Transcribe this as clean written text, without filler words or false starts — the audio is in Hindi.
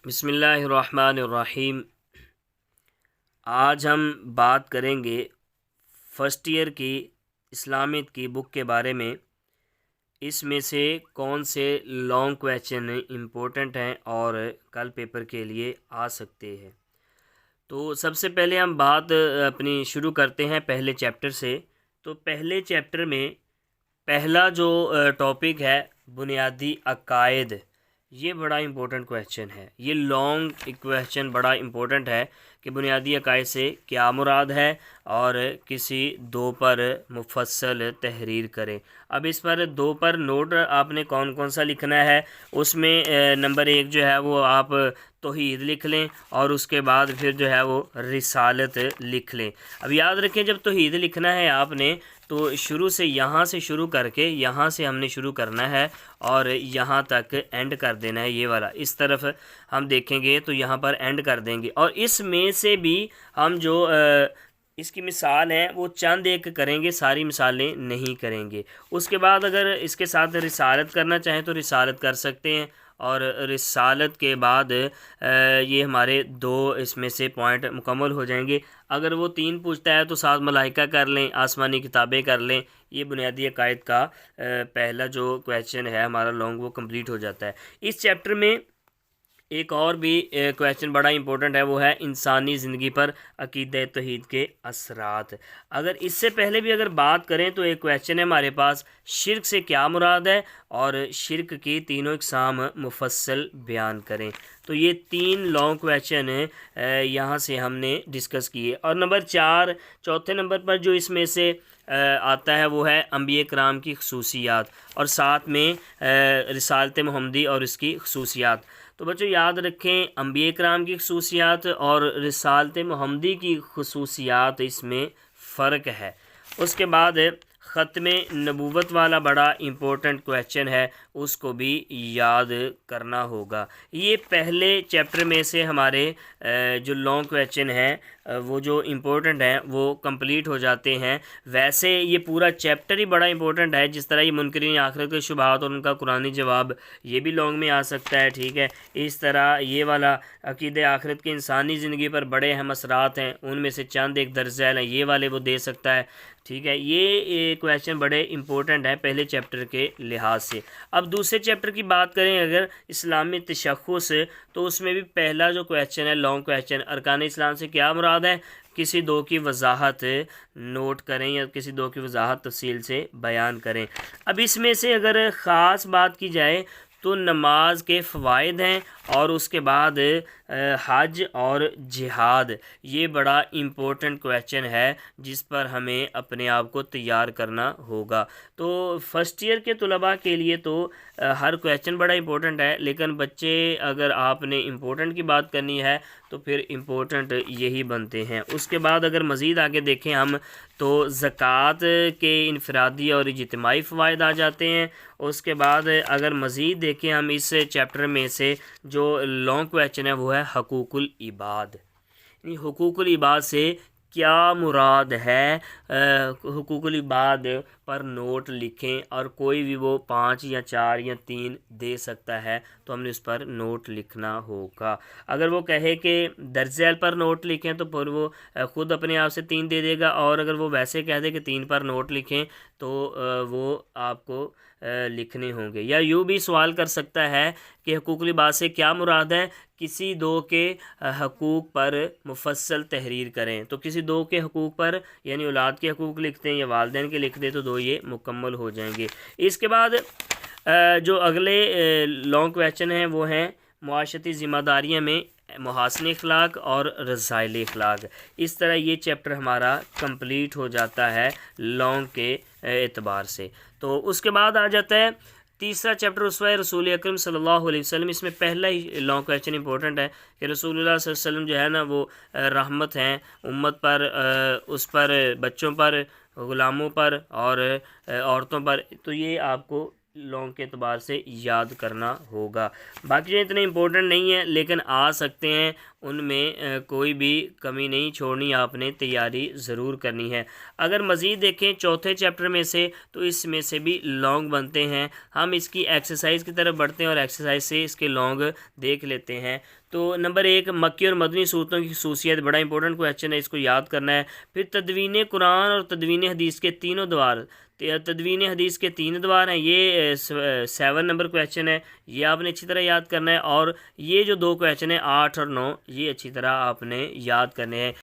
बिस्मिल्लाहिर्रहमानिर्रहीम। आज हम बात करेंगे फ़र्स्ट ईयर की इस्लामिक की बुक के बारे में। इसमें से कौन से लॉन्ग क्वेश्चन इम्पोर्टेंट हैं और कल पेपर के लिए आ सकते हैं। तो सबसे पहले हम बात अपनी शुरू करते हैं पहले चैप्टर से। तो पहले चैप्टर में पहला जो टॉपिक है बुनियादी अकायद, ये बड़ा इम्पोर्टेंट क्वेश्चन है। ये लॉन्ग क्वेश्चन बड़ा इम्पोर्टेंट है कि बुनियादी अकायद से क्या मुराद है और किसी दो पर मुफस्सल तहरीर करें। अब इस पर दो पर नोट आपने कौन कौन सा लिखना है। उसमें नंबर 1 जो है वो आप तौहीद लिख लें और उसके बाद फिर जो है वो रिसालत लिख लें। अब याद रखें, जब तौहीद लिखना है आपने तो शुरू से यहाँ से शुरू करके यहाँ से हमने शुरू करना है और यहाँ तक एंड कर देना है। ये वाला इस तरफ हम देखेंगे तो यहाँ पर एंड कर देंगे और इसमें से भी हम जो इसकी मिसाल है वो चंद एक करेंगे, सारी मिसालें नहीं करेंगे। उसके बाद अगर इसके साथ रिसालत करना चाहें तो रिसालत कर सकते हैं और रिसालत के बाद ये हमारे 2 इसमें से पॉइंट मुकम्मल हो जाएंगे। अगर वो 3 पूछता है तो 7 मलाइका कर लें, आसमानी किताबें कर लें। ये बुनियादी अकायद का पहला जो क्वेश्चन है हमारा लॉन्ग, वो कंप्लीट हो जाता है। इस चैप्टर में एक और भी क्वेश्चन बड़ा इंपॉर्टेंट है, वो है इंसानी ज़िंदगी पर अकीदे तौहीद के असरात। अगर इससे पहले भी अगर बात करें तो एक क्वेश्चन है हमारे पास, शिरक से क्या मुराद है और शिरक की तीनों इकसाम मुफस्सल बयान करें। तो ये 3 लॉन्ग क्वेश्चन यहाँ से हमने डिस्कस किए। और नंबर 4 चौथे नंबर पर जो इसमें से आता है वो है अंबिया कराम की खसूसियात और साथ में रिसालत मुहम्मदी और इसकी खसूसियात। तो बच्चों याद रखें, अंबिया कराम की खसूसियात और रिसालत मुहम्मदी की खसूसियात, इसमें फ़र्क है। उसके बाद ख़त्म नबूवत वाला बड़ा इम्पोर्टेंट क्वेश्चन है, उसको भी याद करना होगा। ये पहले चैप्टर में से हमारे जो लॉन्ग क्वेश्चन हैं वो जो इम्पोर्टेंट हैं वो कंप्लीट हो जाते हैं। वैसे ये पूरा चैप्टर ही बड़ा इम्पोर्टेंट है। जिस तरह ये मुनकरीन आखिरत के शुबहात और उनका कुरानी जवाब, ये भी लॉन्ग में आ सकता है, ठीक है। इस तरह ये वाला अकीदे आखिरत की इंसानी ज़िंदगी पर बड़े अहम असरात हैं, उनमें से चंद एक दर्ज झैल हैं, ये वाले वो दे सकता है, ठीक है। ये क्वेश्चन बड़े इंपॉर्टेंट है पहले चैप्टर के लिहाज से। अब दूसरे चैप्टर की बात करें अगर इस्लामी तशख़्ख़ुस, तो उसमें भी पहला जो क्वेश्चन है लॉन्ग क्वेश्चन, अरकान इस्लाम से क्या मुराद है, किसी दो की वजाहत नोट करें या किसी दो की वजाहत तफसील से बयान करें। अब इसमें से अगर ख़ास बात की जाए तो नमाज के फ़वाइद हैं और उसके बाद हज और जिहाद, ये बड़ा इम्पोर्टेंट क्वेश्चन है जिस पर हमें अपने आप को तैयार करना होगा। तो फर्स्ट ईयर के तलबा के लिए तो हर क्वेश्चन बड़ा इम्पोर्टेंट है, लेकिन बच्चे अगर आपने इम्पोर्टेंट की बात करनी है तो फिर इम्पोर्टेंट यही बनते हैं। उसके बाद अगर मज़ीद आगे देखें हम तो ज़कात के इनफरादी और इज्तिमाई फ़वाइद आ जाते हैं। उसके बाद अगर मज़ीद देखें हम इस चैप्टर में से जो लॉन्ग क्वेश्चन है वो है हकूकुल इबाद। यानी हुकूकुल इबाद से क्या मुराद है। हुकूकुल इबाद पर नोट लिखें और कोई भी वो 5 या 4 या 3 दे सकता है तो हमने उस पर नोट लिखना होगा। अगर वो कहे कि दर्ज झैल पर नोट लिखें तो फिर वो ख़ुद अपने आप से 3 दे देगा, और अगर वो वैसे कह दे कि 3 पर नोट लिखें तो वो आपको लिखने होंगे। या यूँ भी सवाल कर सकता है कि हुकूकुल इबाद से क्या मुराद है, किसी दो के हकूक़ पर मुफस्सल तहरीर करें। तो किसी दो के हकूक़ पर यानी औलाद के हकूक़ लिखते हैं या वालिदैन के लिख दें तो 2 ये मुकम्मल हो जाएंगे। इसके बाद जो अगले लॉन्ग क्वेश्चन हैं वो हैं मुआशरती ज़िम्मेदारियाँ में मुहासिन अखलाक और रज़ाइल अखलाक। इस तरह ये चैप्टर हमारा कंप्लीट हो जाता है लॉन्ग के एतबार से। तो उसके बाद आ जाता है तीसरा चैप्टर उसवा रसूल अकरम सल्लल्लाहु अलैहि वसल्लम। इसमें पहला ही लॉन्ग क्वेश्चन इंपॉर्टेंट है कि रसूलुल्लाह सल्लल्लाहु अलैहि वसल्लम जो है ना वो रहमत हैं उम्मत पर, उस पर, बच्चों पर, ग़ुलामों पर और औरतों पर। तो ये आपको लॉन्ग के अतबार से याद करना होगा। बाकी जो इतने इंपॉर्टेंट नहीं है लेकिन आ सकते हैं, उनमें कोई भी कमी नहीं छोड़नी, आपने तैयारी ज़रूर करनी है। अगर मज़ीद देखें चौथे चैप्टर में से, तो इसमें से भी लॉन्ग बनते हैं। हम इसकी एक्सरसाइज की तरफ बढ़ते हैं और एक्सरसाइज से इसके लॉन्ग देख लेते हैं। तो नंबर 1, मक्की और मदनी सूरतों की खसूसियत, बड़ा इंपॉर्टेंट क्वेश्चन है, इसको याद करना है। फिर तदवीन कुरान और तदवीन हदीस के तीनों द्वार, तदवीन हदीस के 3 द्वार हैं, ये 7 नंबर क्वेश्चन है, ये आपने अच्छी तरह याद करना है। और ये जो 2 क्वेश्चन है 8 और 9, ये अच्छी तरह आपने याद करने हैं।